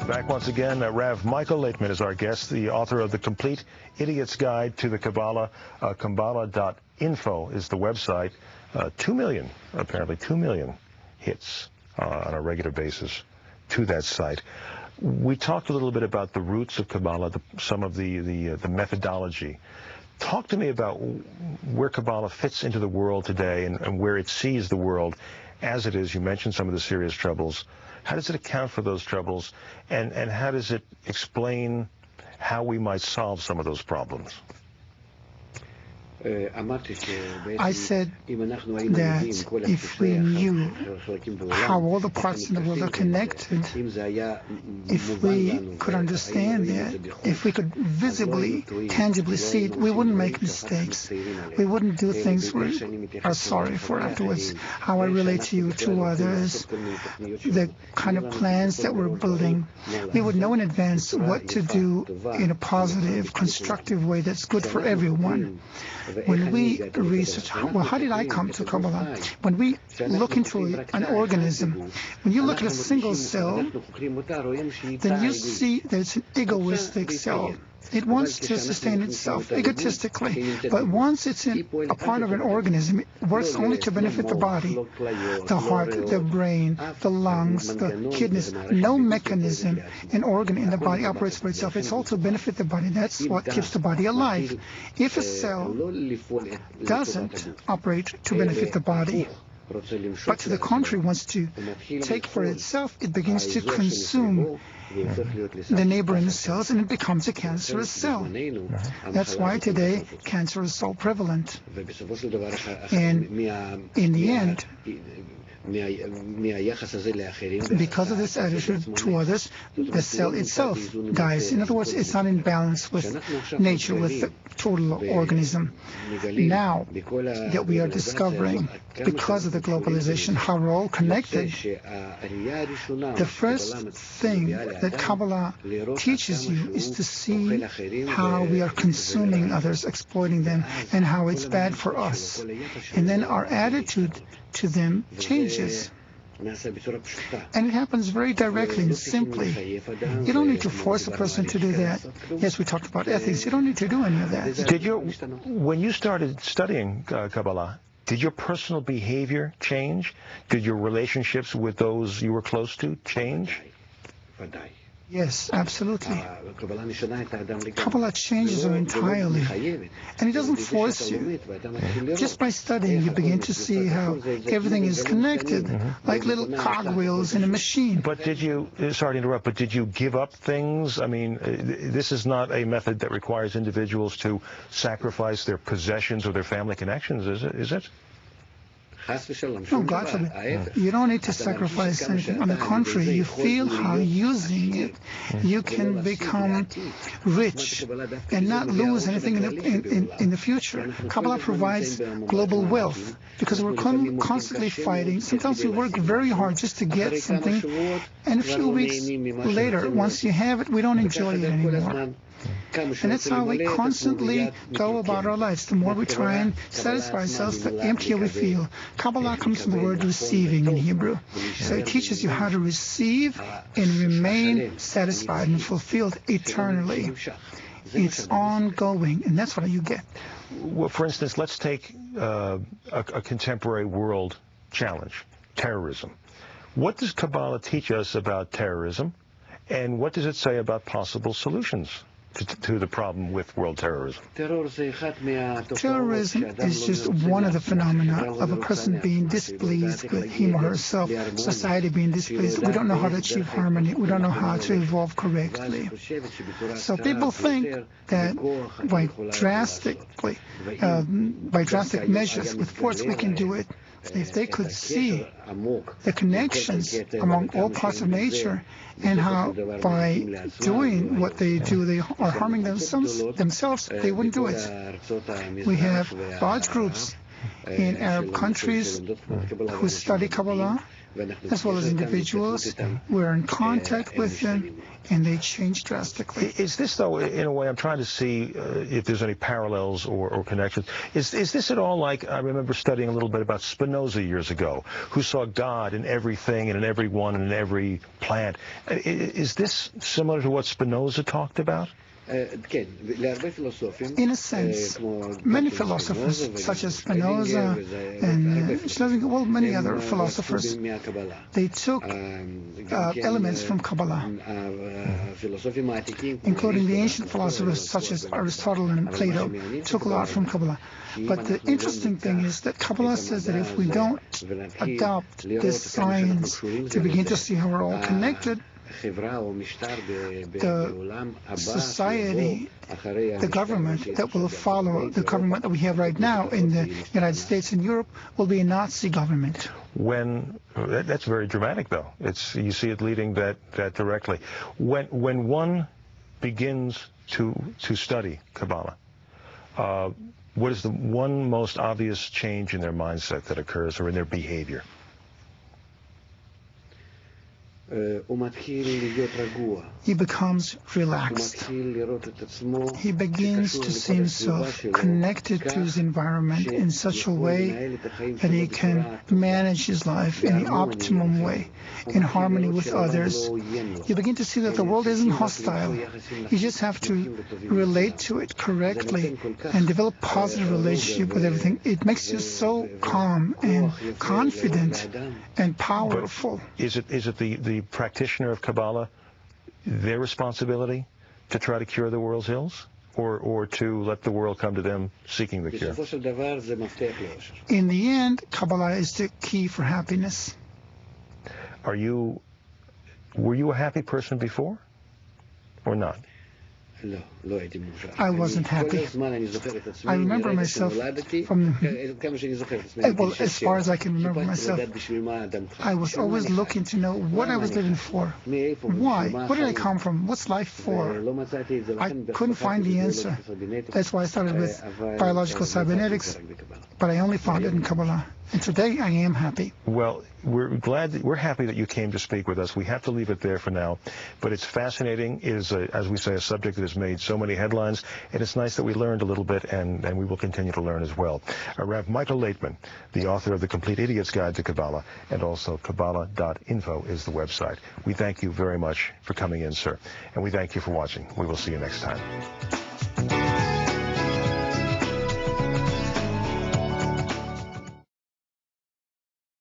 Back once again, Rav Michael Laitman is our guest, the author of The Complete Idiot's Guide to the Kabbalah. Kabbalah.info is the website. 2 million, apparently 2 million hits on a regular basis to that site. We talked a little bit about the roots of Kabbalah, some of the methodology. Talk to me about where Kabbalah fits into the world today and where it sees the world as it is. You mentioned some of the serious troubles. How does it account for those troubles, and how does it explain how we might solve some of those problems? I said that if we knew how all the parts in the world are connected, if we could understand that, if we could visibly, tangibly see it, we wouldn't make mistakes. We wouldn't do things we are sorry for afterwards. How I relate to you, to others, the kind of plans that we're building, we would know in advance what to do in a positive, constructive way that's good for everyone. When we research, well, how did I come to Kabbalah? When we look into an organism, when you look at a single cell, then you see that it's an egoistic cell. It wants to sustain itself egotistically, but once it's a part of an organism, it works only to benefit the body, the heart, the brain, the lungs, the kidneys. No mechanism, an organ in the body operates for itself. It's all to benefit the body. That's what keeps the body alive. If a cell doesn't operate to benefit the body, but to the contrary wants to take for itself, it begins to consume the neighboring cells, and it becomes a cancerous cell. That's why today cancer is so prevalent. And in the end, because of this attitude to others, the cell itself dies. In other words, it's not in balance with nature, with the total organism. Now that we are discovering, because of the globalization, how we're all connected, the first thing that Kabbalah teaches you is to see how we are consuming others, exploiting them, and how it's bad for us. And then our attitude to them changes. And it happens very directly and simply. You don't need to force a person to do that. Yes, we talked about ethics. You don't need to do any of that. When you started studying Kabbalah, did your personal behavior change? Did your relationships with those you were close to change? Yes, absolutely. Kabbalah changes you entirely, and it doesn't force you. Just by studying, you begin to see how everything is connected, like little cogwheels in a machine. But did you, sorry to interrupt, but did you give up things? I mean, this is not a method that requires individuals to sacrifice their possessions or their family connections, is it? No, God forbid. You don't need to sacrifice anything. On the contrary, you feel how using it, you can become rich and not lose anything in the future. Kabbalah provides global wealth because we're constantly fighting. Sometimes we work very hard just to get something, and a few weeks later, once you have it, we don't enjoy it anymore. And that's how we constantly go about our lives. The more we try and satisfy ourselves, the emptier we feel. Kabbalah comes from the word receiving in Hebrew. So it teaches you how to receive and remain satisfied and fulfilled eternally. It's ongoing, and that's what you get. Well, for instance, let's take a contemporary world challenge, terrorism. What does Kabbalah teach us about terrorism, and what does it say about possible solutions to the problem with world terrorism? Terrorism is just one of the phenomena of a person being displeased with him or herself, society being displeased. We don't know how to achieve harmony. We don't know how to evolve correctly. So people think that by drastic measures with force we can do it. If they could see the connections among all parts of nature and how by doing what they do they are harming themselves, they wouldn't do it. We have large groups in Arab countries who study Kabbalah, as well as individuals. We're in contact with them, and they change drastically. Is this, though, in a way, I'm trying to see if there's any parallels or connections. Is this at all like, I remember studying a little bit about Spinoza years ago, who saw God in everything and in everyone and in every plant. Is this similar to what Spinoza talked about? In a sense, many philosophers, such as Spinoza and many other philosophers, they took elements from Kabbalah, including the ancient philosophers such as Aristotle and Plato, took a lot from Kabbalah. But the interesting thing is that Kabbalah says that if we don't adopt this science to begin to see how we're all connected, the society, the government that will follow the government that we have right now in the United States and Europe will be a Nazi government. That's very dramatic, though. You see it leading that directly. When one begins to study Kabbalah, what is the one most obvious change in their mindset that occurs or in their behavior? He becomes relaxed. He begins to see himself connected to his environment in such a way that he can manage his life in the optimum way, in harmony with others. You begin to see that the world isn't hostile. You just have to relate to it correctly and develop positive relationship with everything. It makes you so calm and confident and powerful. But is it the practitioner of Kabbalah, their responsibility to try to cure the world's ills, or to let the world come to them seeking the cure? In the end, Kabbalah is the key for happiness. Were you a happy person before, or not? I wasn't happy. I remember myself from, well, as far as I can remember myself, I was always looking to know what I was living for. Why? Where did I come from? What's life for? I couldn't find the answer. That's why I started with biological cybernetics, but I only found it in Kabbalah. And today I am happy. Well, we're happy that you came to speak with us. We have to leave it there for now, but it's fascinating. It is, as we say, a subject that has made so many headlines, and it's nice that we learned a little bit, and we will continue to learn as well. Rav Michael Laitman, the author of The Complete Idiot's Guide to Kabbalah, and also Kabbalah.info is the website. We thank you very much for coming in, sir, and we thank you for watching. We will see you next time.